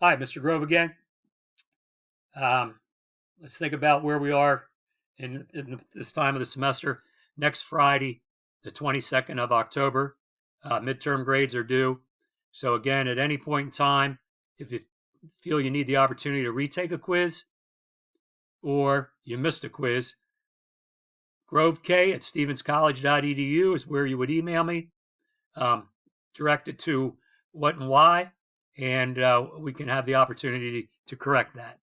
Hi, Mr. Grove again. Um, let's think about where we are in this time of the semester. Next Friday, the 22nd of October, midterm grades are due. So again, at any point in time, if you feel you need the opportunity to retake a quiz or you missed a quiz, grovek@stevenscollege.edu is where you would email me, directed to what and why, and we can have the opportunity to correct that.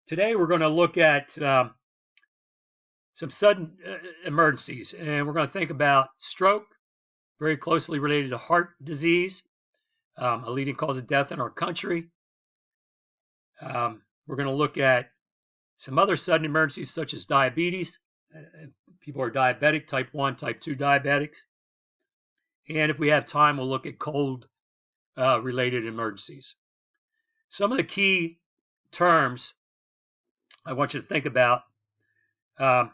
Today we're going to look at some sudden emergencies, and we're going to think about stroke, very closely related to heart disease, a leading cause of death in our country. We're going to look at some other sudden emergencies such as diabetes. People are diabetic, type 1, type 2 diabetics. And if we have time, we'll look at cold related emergencies. Some of the key terms I want you to think about when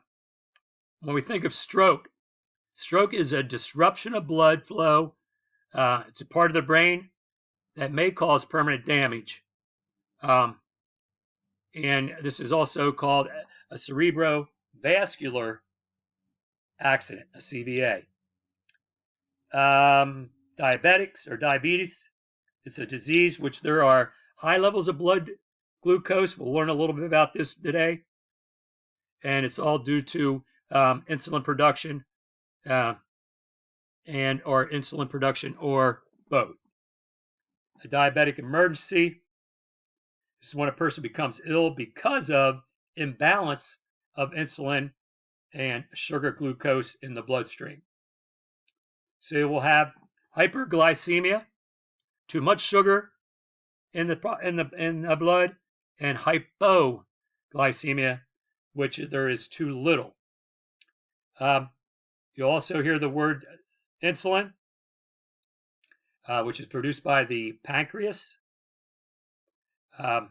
we think of stroke. Stroke is a disruption of blood flow. It's a part of the brain that may cause permanent damage. And this is also called a cerebrovascular accident, a CVA. Diabetics or diabetes, it's a disease which there are high levels of blood glucose. We'll learn a little bit about this today. And it's all due to insulin production or insulin production or both. A diabetic emergency is when a person becomes ill because of imbalance of insulin and sugar glucose in the bloodstream. So you will have hyperglycemia, too much sugar in the blood, and hypoglycemia, which there is too little. You also hear the word insulin, which is produced by the pancreas. And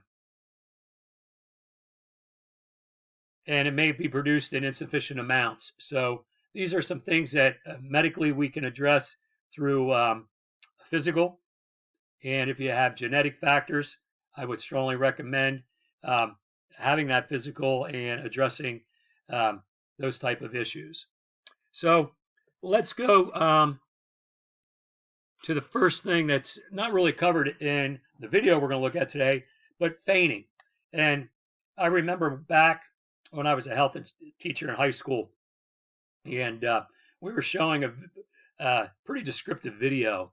it may be produced in insufficient amounts. So these are some things that medically we can address through physical. And if you have genetic factors, I would strongly recommend having that physical and addressing those type of issues. So let's go to the first thing that's not really covered in the video we're going to look at today, but fainting. And I remember back when I was a health teacher in high school, and we were showing a pretty descriptive video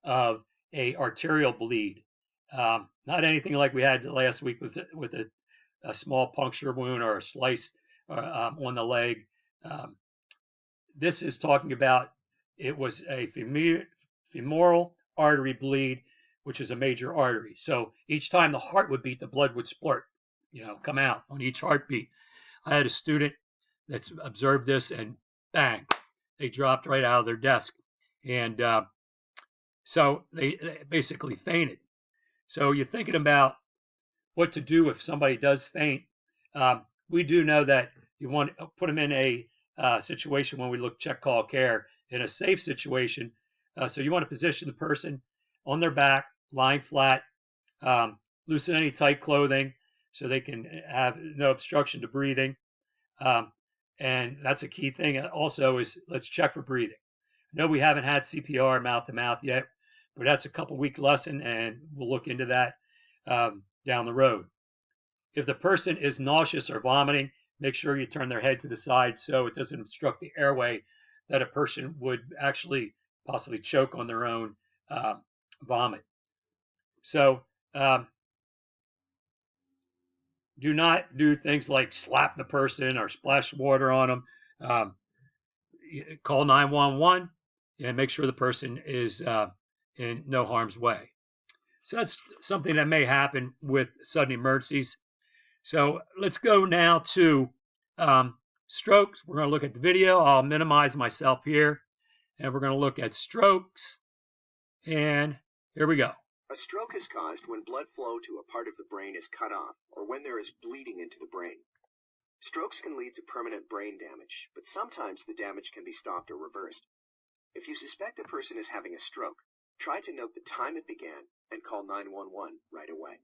of a arterial bleed. Not anything like we had last week with a small puncture wound or a slice on the leg. This is talking about it was a femoral artery bleed, which is a major artery. So each time the heart would beat, the blood would splurt, come out on each heartbeat. I had a student that's observed this, and bang, they dropped right out of their desk. And so they basically fainted. So you're thinking about what to do if somebody does faint. We do know that you want to put them in a situation when we check call care in a safe situation. So you want to position the person on their back, lying flat, loosen any tight clothing so they can have no obstruction to breathing. And that's a key thing also is let's check for breathing. I know we haven't had CPR mouth to mouth yet, but that's a couple week lesson, and we'll look into that down the road. If the person is nauseous or vomiting, make sure you turn their head to the side so it doesn't obstruct the airway that a person would actually possibly choke on their own vomit. So do not do things like slap the person or splash water on them. Call 911 and make sure the person is in no harm's way. So that's something that may happen with sudden emergencies. So let's go now to strokes. We're going to look at the video. I'll minimize myself here, and we're going to look at strokes. And here we go. A stroke is caused when blood flow to a part of the brain is cut off or when there is bleeding into the brain. Strokes can lead to permanent brain damage, but sometimes the damage can be stopped or reversed. If you suspect a person is having a stroke, try to note the time it began and call 911 right away.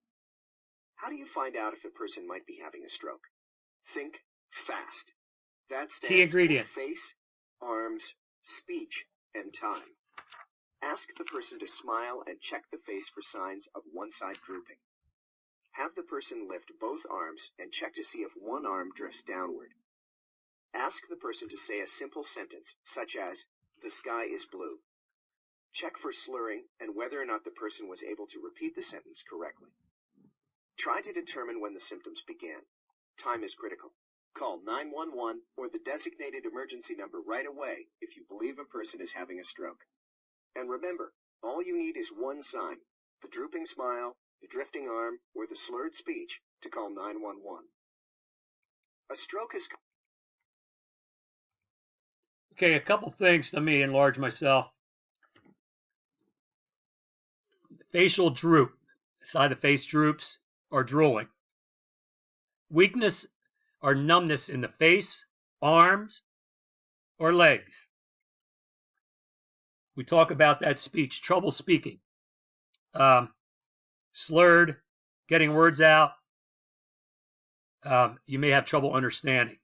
How do you find out if a person might be having a stroke? Think fast. That Key stands for ingredient. face, arms, speech, and time. Ask the person to smile and check the face for signs of one side drooping. Have the person lift both arms and check to see if one arm drifts downward. Ask the person to say a simple sentence, such as, "The sky is blue." Check for slurring and whether or not the person was able to repeat the sentence correctly. Try to determine when the symptoms began. Time is critical. Call 911 or the designated emergency number right away if you believe a person is having a stroke. And remember, all you need is one sign, the drooping smile, the drifting arm, or the slurred speech, to call 911. A stroke is... Okay, a couple things. Let me enlarge myself. Facial droop. Side of the face droops or drooling. Weakness or numbness in the face, arms, or legs. We talk about that speech, trouble speaking, slurred, getting words out. You may have trouble understanding.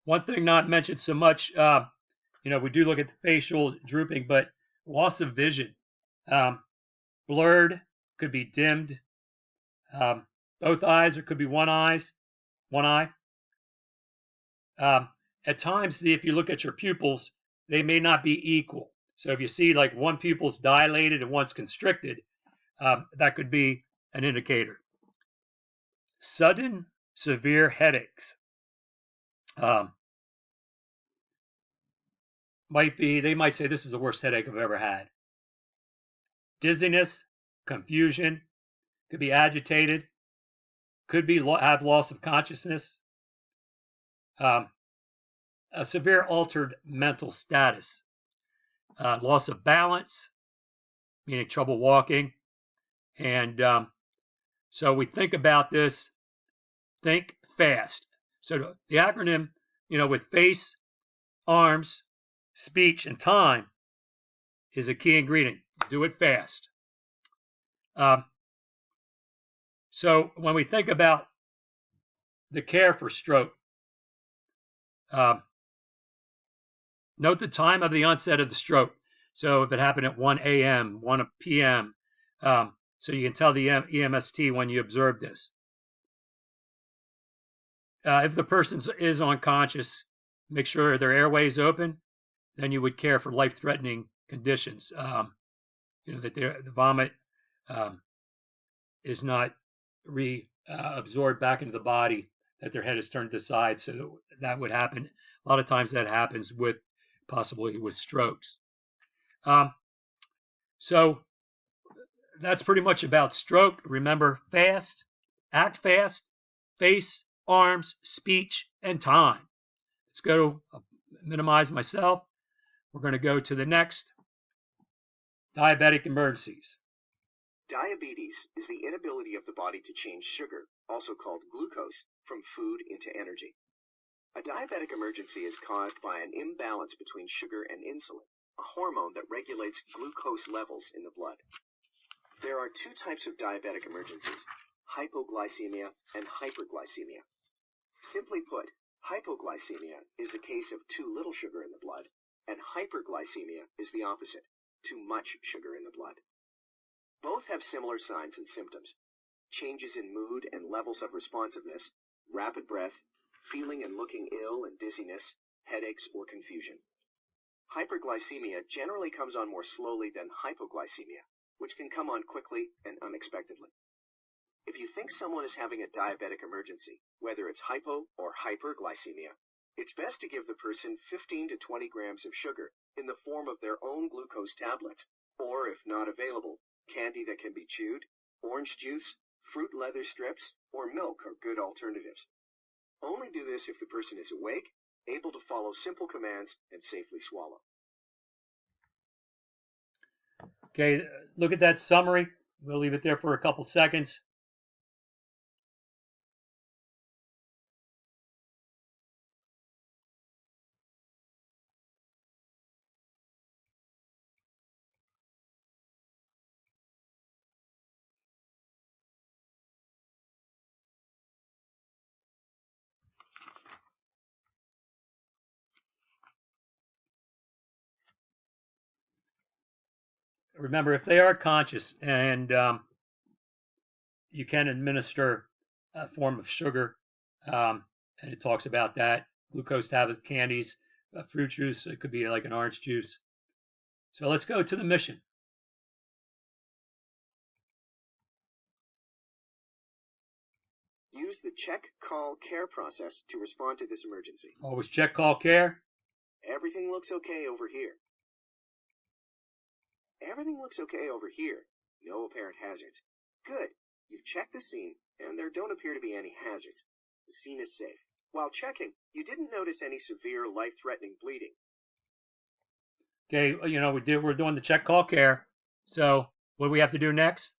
One thing not mentioned so much, we do look at the facial drooping, but loss of vision. Blurred, could be dimmed. Both eyes, or could be one eye. At times, if you look at your pupils, they may not be equal. So if you see like one pupil's dilated and one's constricted, that could be an indicator. Sudden severe headaches. They might say this is the worst headache I've ever had. Dizziness, confusion, could be agitated, could be have loss of consciousness, a severe altered mental status, loss of balance, meaning trouble walking, and so we think about this. Think fast. So the acronym, with face, arms, speech, and time is a key ingredient. Do it fast. So when we think about the care for stroke, note the time of the onset of the stroke. So if it happened at 1 a.m., 1 p.m., so you can tell the EMST when you observe this. If the person is unconscious, make sure their airway is open. Then you would care for life-threatening conditions. That the vomit is not reabsorbed back into the body, that their head is turned to the side. So that would happen. A lot of times that happens possibly with strokes. So that's pretty much about stroke. Remember, fast, act fast, face, arms, speech, and time. Let's go to minimize myself. We're going to go to the next. Diabetic emergencies. Diabetes is the inability of the body to change sugar, also called glucose, from food into energy. A diabetic emergency is caused by an imbalance between sugar and insulin, a hormone that regulates glucose levels in the blood. There are two types of diabetic emergencies, hypoglycemia and hyperglycemia. Simply put, hypoglycemia is the case of too little sugar in the blood, and hyperglycemia is the opposite, too much sugar in the blood. Both have similar signs and symptoms: changes in mood and levels of responsiveness, rapid breath, feeling and looking ill and dizziness, headaches, or confusion. Hyperglycemia generally comes on more slowly than hypoglycemia, which can come on quickly and unexpectedly. If you think someone is having a diabetic emergency, whether it's hypo or hyperglycemia, it's best to give the person 15 to 20 grams of sugar in the form of their own glucose tablets, or if not available, candy that can be chewed, orange juice, fruit leather strips, or milk are good alternatives. Only do this if the person is awake, able to follow simple commands, and safely swallow. Okay, look at that summary. We'll leave it there for a couple seconds. remember, if they are conscious and you can administer a form of sugar, and it talks about that, glucose tablet, candies, fruit juice, it could be like an orange juice. So let's go to the mission. Use the check, call, care process to respond to this emergency. Always check, call, care. Everything looks okay over here. Everything looks okay over here. No apparent hazards. Good. You've checked the scene, and there don't appear to be any hazards. The scene is safe. While checking, you didn't notice any severe, life-threatening bleeding. Okay, we're doing the check, call, care. So what do we have to do next?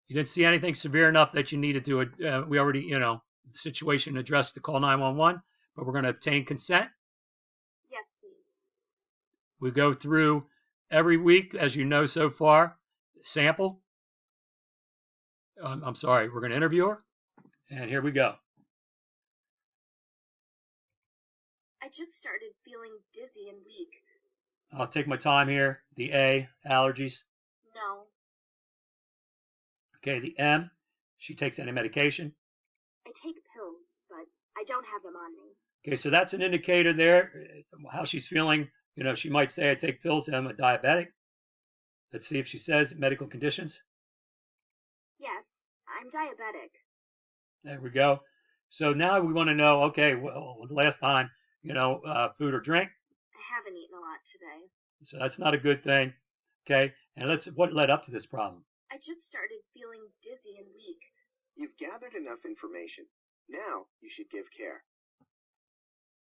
You didn't see anything severe enough that you needed to, we already, the situation addressed to call 911, but we're going to obtain consent. Yes, please. We go through every week, as you know so far, sample. I'm sorry, we're going to interview her. And here we go. I just started feeling dizzy and weak. I'll take my time here. The A, allergies. No. Okay, the M, she takes any medication. I take pills, but I don't have them on me. Okay, so that's an indicator there, how she's feeling. She might say, I take pills, I'm a diabetic. Let's see if she says medical conditions. Yes, I'm diabetic. There we go. So now we want to know, okay, well, the last time, food or drink. I haven't eaten a lot today. So that's not a good thing. Okay, and what led up to this problem? I just started feeling dizzy and weak. You've gathered enough information. Now you should give care.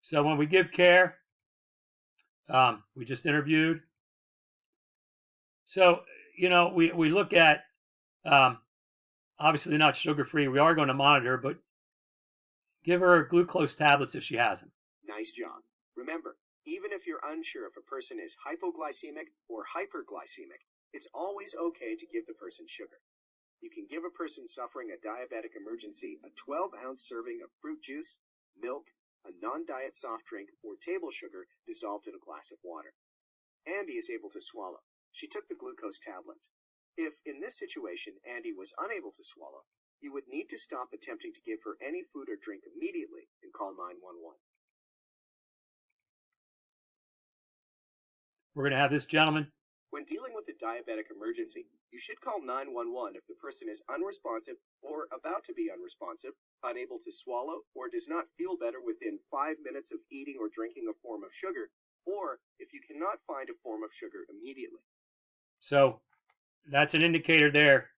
So when we give care, we just interviewed. So, we look at, obviously not sugar-free. We are going to monitor, but give her glucose tablets if she has them. Nice job. Remember, even if you're unsure if a person is hypoglycemic or hyperglycemic, it's always okay to give the person sugar. You can give a person suffering a diabetic emergency a 12-ounce serving of fruit juice, milk, a non-diet soft drink, or table sugar dissolved in a glass of water. Andy is able to swallow. She took the glucose tablets. If, in this situation, Andy was unable to swallow, you would need to stop attempting to give her any food or drink immediately and call 911. We're going to have this gentleman. When dealing with a diabetic emergency, you should call 911 if the person is unresponsive or about to be unresponsive, unable to swallow, or does not feel better within 5 minutes of eating or drinking a form of sugar, or if you cannot find a form of sugar immediately. So that's an indicator there.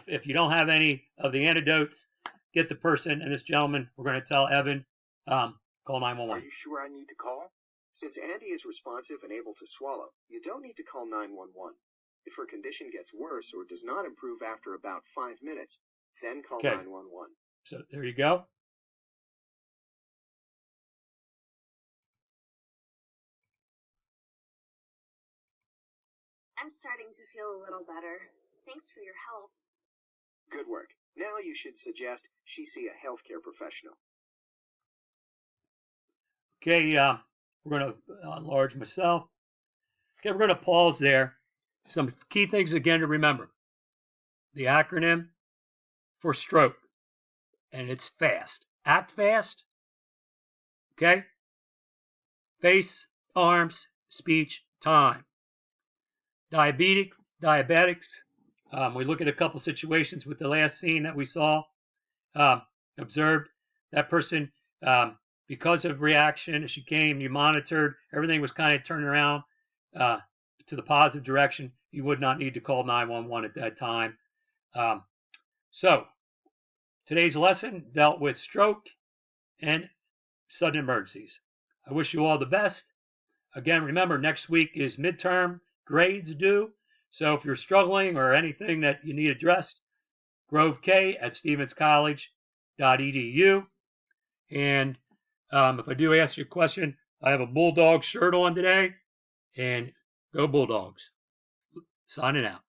If you don't have any of the antidotes, get the person and this gentleman. We're going to tell Evan, call 911. Are you sure I need to call? Since Andy is responsive and able to swallow, you don't need to call 911. If her condition gets worse or does not improve after about 5 minutes, then call 911. So there you go. I'm starting to feel a little better. Thanks for your help. Good work. Now you should suggest she see a healthcare professional. Okay, we're going to enlarge myself. Okay, we're going to pause there. Some key things again to remember. The acronym for stroke, and it's FAST. Act fast. Okay? Face, arms, speech, time. Diabetics. We look at a couple situations with the last scene that we saw, observed. That person, because of reaction, as she came, you monitored, everything was kind of turned around to the positive direction. You would not need to call 911 at that time. So, today's lesson dealt with stroke and sudden emergencies. I wish you all the best. Again, remember, next week is midterm grades due. So if you're struggling or anything that you need addressed, grovek@stevenscollege.edu. And if I do ask you a question, I have a Bulldog shirt on today. And go Bulldogs. Signing out.